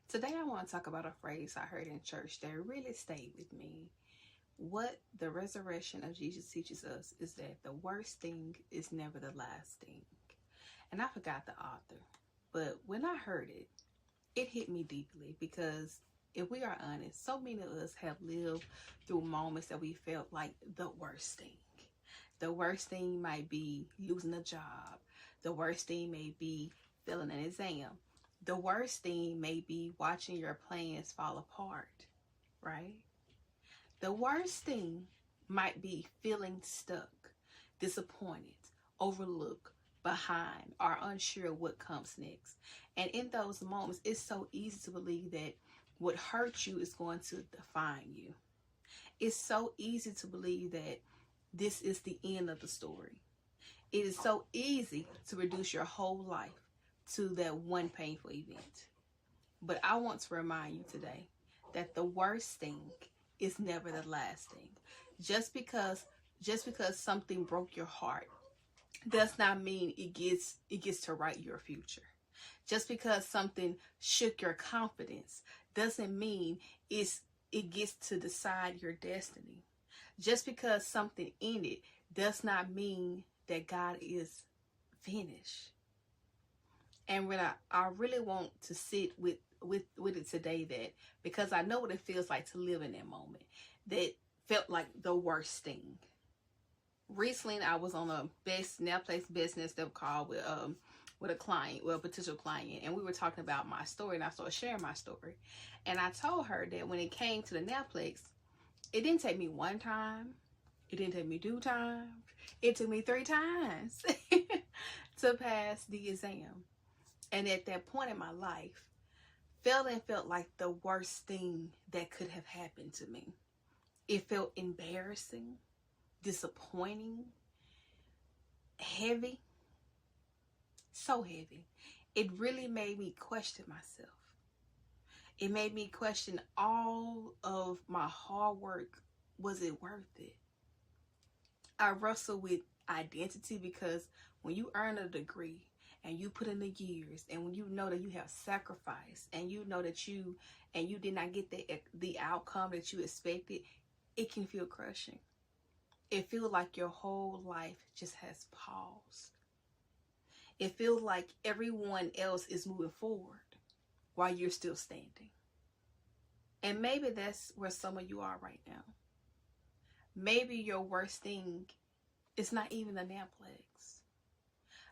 Today I want to talk about a phrase I heard in church that really stayed with me. What the resurrection of Jesus teaches us is that the worst thing is never the last thing. And I forgot the author, but when I heard it, it hit me deeply because if we are honest, so many of us have lived through moments that we felt like the worst thing. The worst thing might be losing a job. The worst thing may be failing an exam. The worst thing may be watching your plans fall apart, right? The worst thing might be feeling stuck, disappointed, overlooked, behind, or unsure of what comes next. And in those moments, it's so easy to believe that what hurts you is going to define you. It's so easy to believe that this is the end of the story. It is so easy to reduce your whole life to that one painful event. But I want to remind you today that the worst thing is never the last thing. Just because something broke your heart does not mean it gets to write your future. Just because something shook your confidence doesn't mean it gets to decide your destiny. Just because something ended does not mean that God is finished. And when I really want to sit with it today, that because I know what it feels like to live in that moment that felt like the worst thing. Recently, I was on a Naplex business that call with a client, a potential client, and we were talking about my story, and I started sharing my story. And I told her that when it came to the Naplex, it didn't take me one time, it didn't take me 2 times, it took me 3 times to pass the exam. And at that point in my life, felt like the worst thing that could have happened to me. It felt embarrassing, disappointing, heavy, so heavy. It really made me question myself. It made me question all of my hard work. Was it worth it? I wrestle with identity because when you earn a degree and you put in the years, and when you know that you have sacrificed, and you know that you did not get the outcome that you expected, it can feel crushing. It feels like your whole life just has paused. It feels like everyone else is moving forward while you're still standing. And maybe that's where some of you are right now. Maybe your worst thing is not even the Naplex.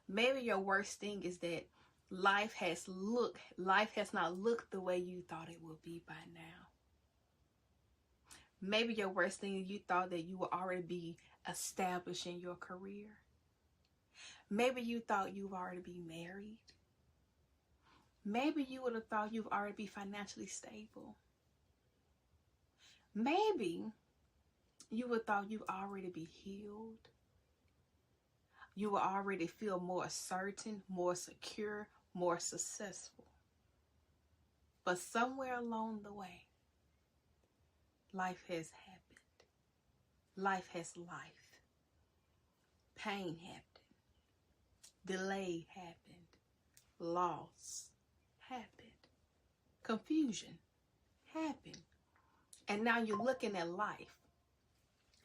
Maybe your worst thing is that life has not looked the way you thought it would be by now. Maybe your worst thing is you thought that you would already be established in your career. Maybe you thought you would already be married. Maybe you would have thought you'd already be financially stable. Maybe you would have thought you'd already be healed. You will already feel more certain, more secure, more successful. But somewhere along the way, life has happened. Life has life. Pain happened. Delay happened. Loss happened. Confusion happened. And now you're looking at life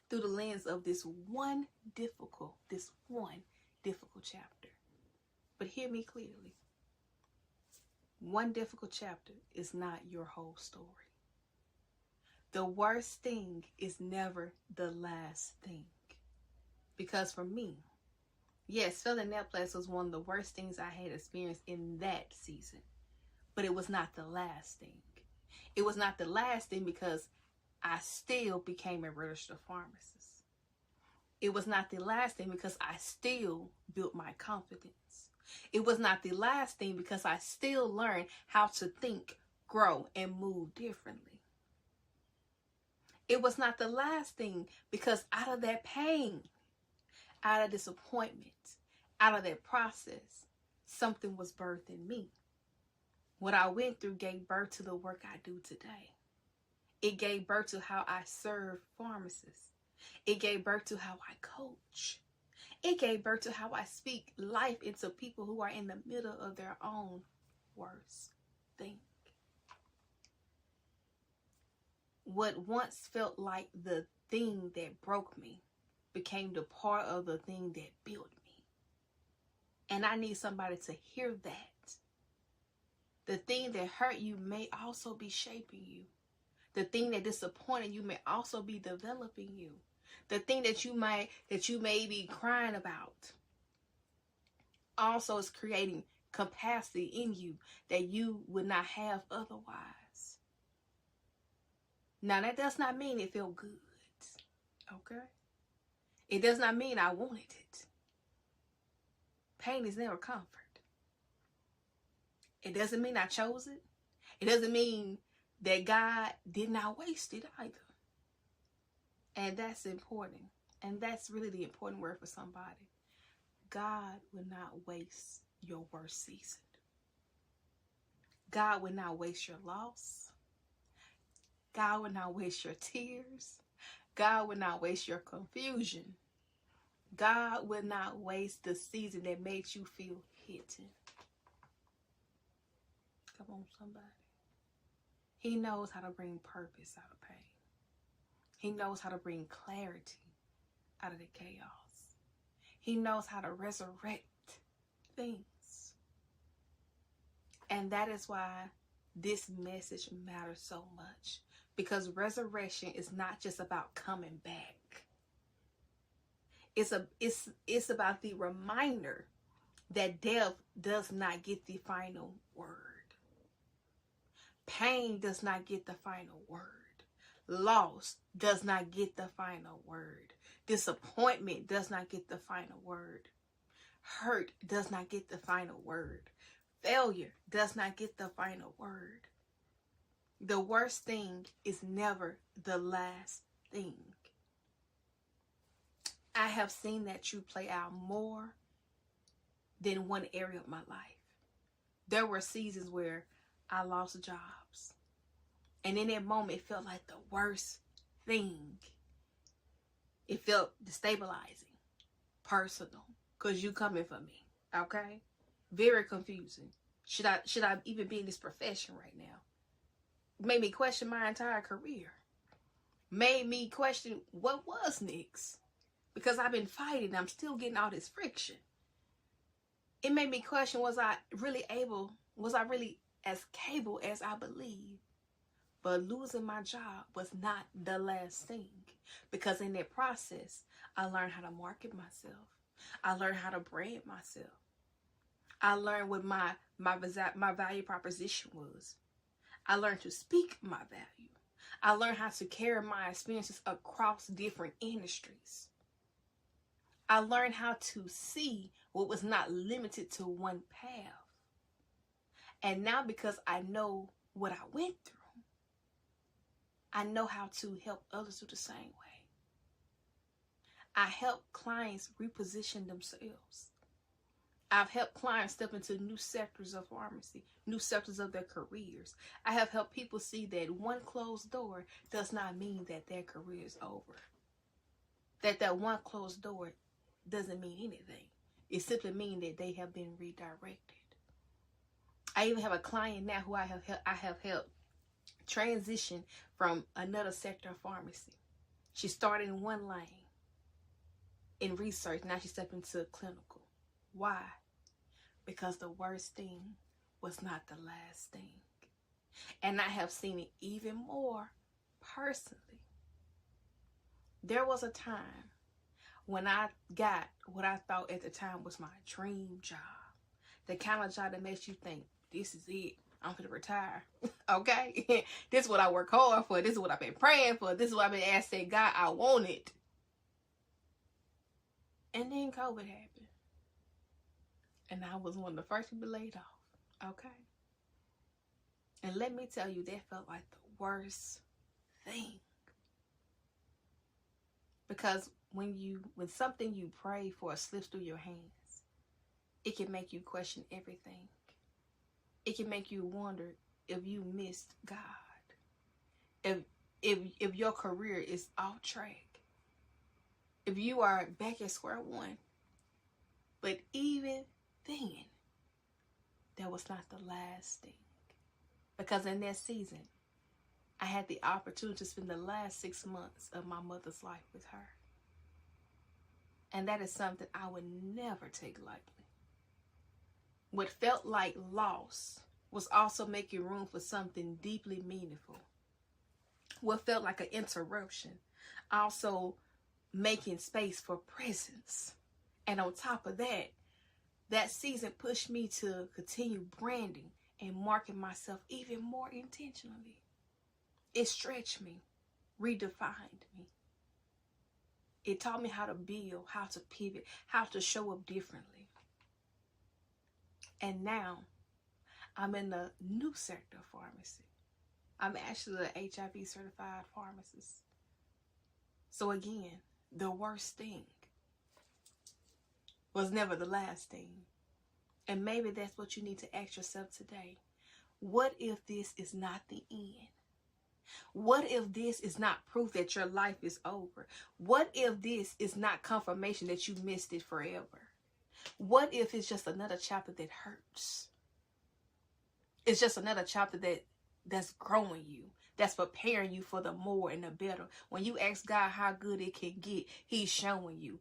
through the lens of this one difficult chapter. But hear me clearly. One difficult chapter is not your whole story. The worst thing is never the last thing. Because for me, yes, failing Naplex was one of the worst things I had experienced in that season. But it was not the last thing. It was not the last thing because I still became a registered pharmacist. It was not the last thing because I still built my confidence. It was not the last thing because I still learned how to think, grow, and move differently. It was not the last thing because out of that pain, out of disappointment, out of that process, something was birthed in me. What I went through gave birth to the work I do today. It gave birth to how I serve pharmacists. It gave birth to how I coach. It gave birth to how I speak life into people who are in the middle of their own worst thing. what once felt like the thing that broke me became the part of the thing that built me. And I need somebody to hear that. The thing that hurt you may also be shaping you. The thing that disappointed you may also be developing you. The thing that you may be crying about also is creating capacity in you that you would not have otherwise. Now, that does not mean it felt good. Okay? It does not mean I wanted it. Pain is never comfort. It doesn't mean I chose it. It doesn't mean that God did not waste it either. And that's important. And that's really the important word for somebody. God will not waste your worst season. God will not waste your loss. God will not waste your tears. God will not waste your confusion. God will not waste the season that makes you feel hidden. Come on, somebody. He knows how to bring purpose out of pain. He knows how to bring clarity out of the chaos. He knows how to resurrect things. And that is why this message matters so much. Because resurrection is not just about coming back. It's about the reminder that death does not get the final word. Pain does not get the final word. Loss does not get the final word. Disappointment does not get the final word. Hurt does not get the final word. Failure does not get the final word. The worst thing is never the last thing. I have seen that truth play out more than one area of my life. There were seasons where I lost jobs. And in that moment, it felt like the worst thing. It felt destabilizing, personal, because you coming for me, okay? Very confusing. Should I even be in this profession right now? Made me question my entire career. Made me question what was next. Because I've been fighting, I'm still getting all this friction. It made me question, was I really as capable as I believe? But losing my job was not the last thing. Because in that process, I learned how to market myself. I learned how to brand myself. I learned what my value proposition was. I learned to speak my value. I learned how to carry my experiences across different industries. I learned how to see what was not limited to one path. And now, because I know what I went through, I know how to help others do the same way. I help clients reposition themselves. I've helped clients step into new sectors of pharmacy, new sectors of their careers. I have helped people see that one closed door does not mean that their career is over. That one closed door doesn't mean anything. It simply means that they have been redirected. I even have a client now who I have helped transition from another sector of pharmacy. She started in one lane in research. Now she stepped into clinical. Why? Because the worst thing was not the last thing. And I have seen it even more personally. There was a time when I got what I thought at the time was my dream job. The kind of job that makes you think, this is it. I'm going to retire. Okay? This is what I work hard for. This is what I've been praying for. This is what I've been asking God I want it. And then COVID happened. And I was one of the first to be laid off. Okay? And let me tell you, that felt like the worst thing. Because when something you pray for slips through your hands, it can make you question everything. It can make you wonder if you missed God. If your career is off track. If you are back at square one. But even then, that was not the last thing. Because in that season, I had the opportunity to spend the last 6 months of my mother's life with her. And that is something I would never take lightly. What felt like loss was also making room for something deeply meaningful. What felt like an interruption, also making space for presence. And on top of that, that season pushed me to continue branding and marking myself even more intentionally. It stretched me, redefined me. It taught me how to build, how to pivot, how to show up differently. And now, I'm in the new sector of pharmacy. I'm actually an HIV certified pharmacist. So again, the worst thing was never the last thing. And maybe that's what you need to ask yourself today. What if this is not the end? What if this is not proof that your life is over? What if this is not confirmation that you missed it forever? What if it's just another chapter that hurts? It's just another chapter that's growing you, that's preparing you for the more and the better. When you ask God how good it can get, He's showing you.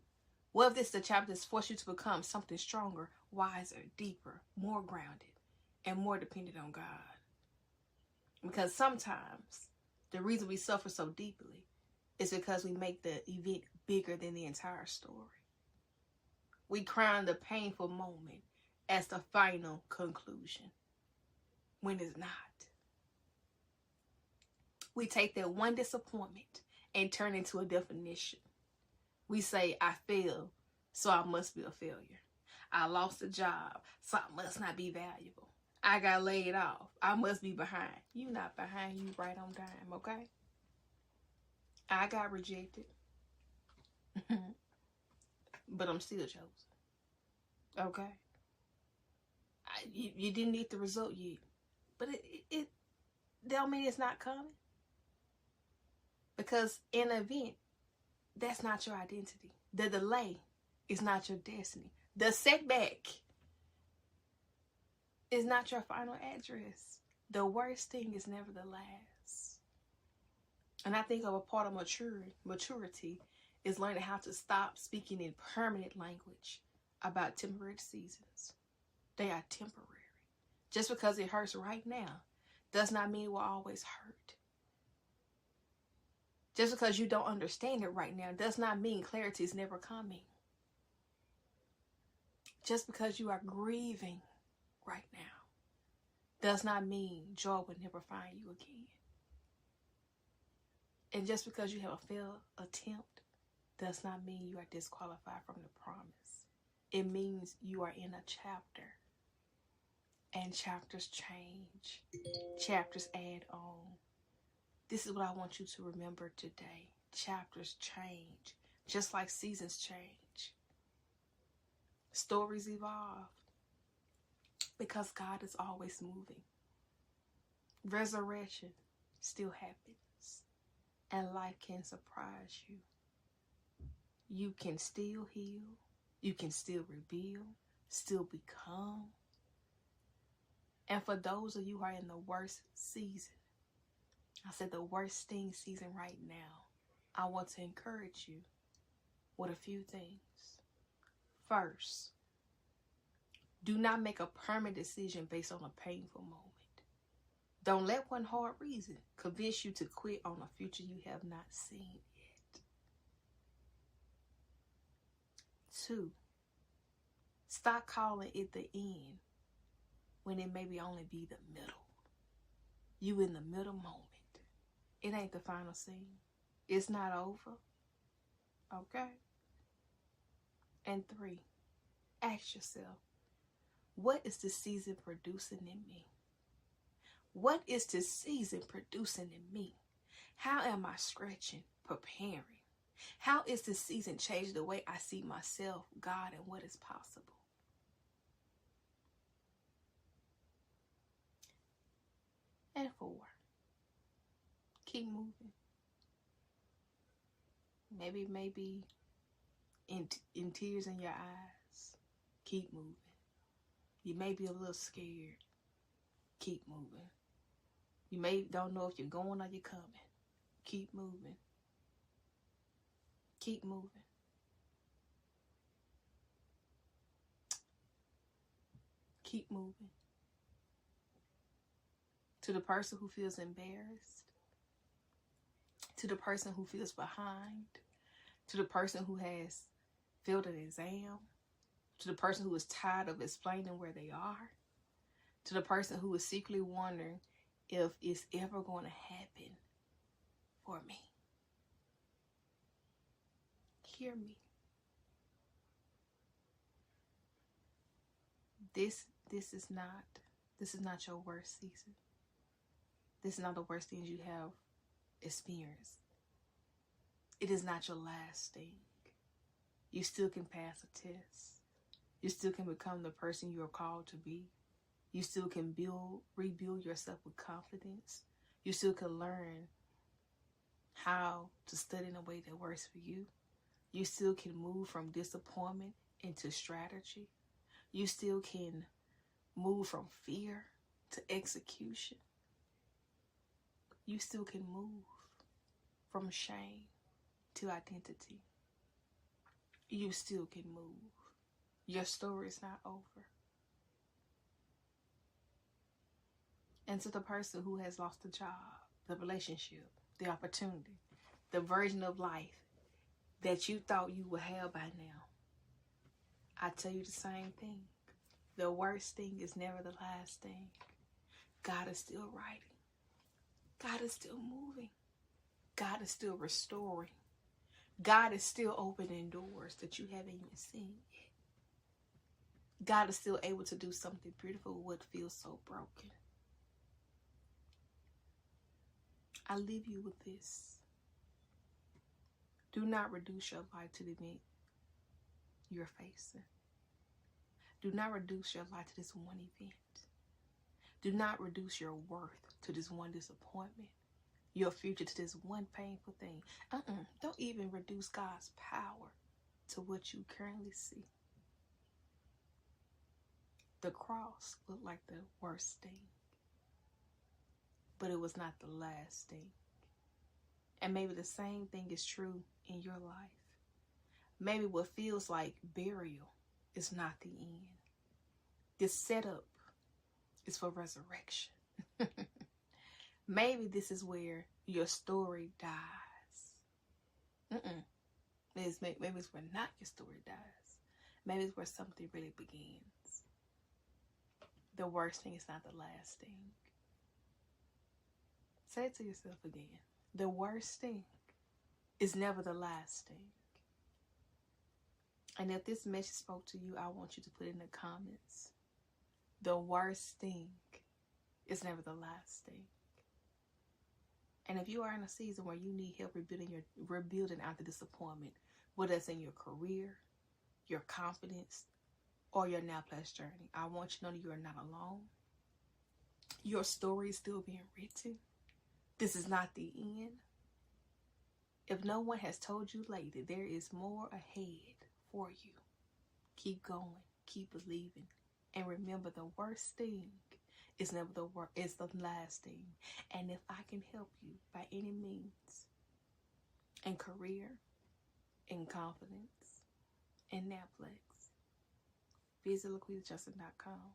What if this is the chapter that's forced you to become something stronger, wiser, deeper, more grounded, and more dependent on God? Because sometimes the reason we suffer so deeply is because we make the event bigger than the entire story. We crown the painful moment as the final conclusion, when it's not. We take that one disappointment and turn it into a definition. We say, I failed, so I must be a failure. I lost a job, so I must not be valuable. I got laid off, I must be behind. You not behind, you right on time, okay? I got rejected, but I'm still chosen. Okay? You didn't get the result yet, but it don't mean it's not coming. Because in an event, that's not your identity. The delay is not your destiny. The setback is not your final address. The worst thing is never the last. And I think of a part of maturity is learning how to stop speaking in permanent language about temporary seasons. They are temporary. Just because it hurts right now does not mean it will always hurt. Just because you don't understand it right now does not mean clarity is never coming. Just because you are grieving right now does not mean joy will never find you again. And just because you have a failed attempt does not mean you are disqualified from the promise. It means you are in a chapter. And chapters change. Chapters add on. This is what I want you to remember today. Chapters change, just like seasons change. Stories evolve, because God is always moving. Resurrection still happens, and life can surprise you. You can still heal. You can still rebuild, still become. And for those of you who are in the worst season, I said the worst thing season right now, I want to encourage you with a few things. First, do not make a permanent decision based on a painful moment. Don't let one hard reason convince you to quit on a future you have not seen yet. 2, stop calling it the end when it maybe only be the middle. You in the middle moment. It ain't the final scene. It's not over. Okay? And 3, ask yourself, what is the season producing in me? What is the season producing in me? How am I stretching, preparing? How is this season changing the way I see myself, God, and what is possible? And 4, keep moving. Maybe in tears in your eyes. Keep moving. You may be a little scared. Keep moving. You may don't know if you're going or you're coming. Keep moving. Keep moving. Keep moving. To the person who feels embarrassed, to the person who feels behind, to the person who has failed an exam, to the person who is tired of explaining where they are, to the person who is secretly wondering if it's ever going to happen for me. Hear me. This is not your worst season. This is not the worst things you have experienced. It is not your last thing. You still can pass a test. You still can become the person you are called to be. You still can rebuild yourself with confidence. You still can learn how to study in a way that works for you. You still can move from disappointment into strategy. You still can move from fear to execution. You still can move from shame to identity. You still can move. Your story is not over. And to the person who has lost the job, the relationship, the opportunity, the version of life that you thought you would have by now, I tell you the same thing. The worst thing is never the last thing. God is still writing. God is still moving. God is still restoring. God is still opening doors that you haven't even seen yet. God is still able to do something beautiful with what feels so broken. I leave you with this. Do not reduce your life to the event you're facing. Do not reduce your life to this one event. Do not reduce your worth to this one disappointment. Your future to this one painful thing. Don't even reduce God's power to what you currently see. The cross looked like the worst thing, but it was not the last thing. And maybe the same thing is true in your life. Maybe what feels like burial is not the end. This setup is for resurrection. Maybe this is where your story dies. Maybe it's where not your story dies. Maybe it's where something really begins. The worst thing is not the last thing. Say it to yourself again. The worst thing is never the last thing. And if this message spoke to you, I want you to put in the comments. The worst thing is never the last thing. And if you are in a season where you need help rebuilding after disappointment, whether it's in your career, your confidence, or your Naplex journey, I want you to know that you are not alone. Your story is still being written. This is not the end. If no one has told you lately, there is more ahead for you. Keep going, keep believing, and remember the worst thing is never it's the last thing. And if I can help you by any means, in career, in confidence, in Naplex, visit LaquitaJustin.com.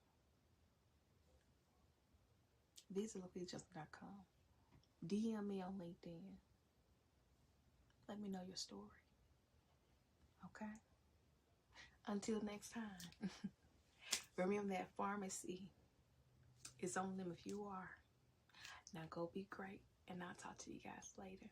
Visit LaquitaJustin.com. DM me on LinkedIn. Let me know your story. Okay? Until next time. Remember that pharmacy is on them if you are. Now go be great, and I'll talk to you guys later.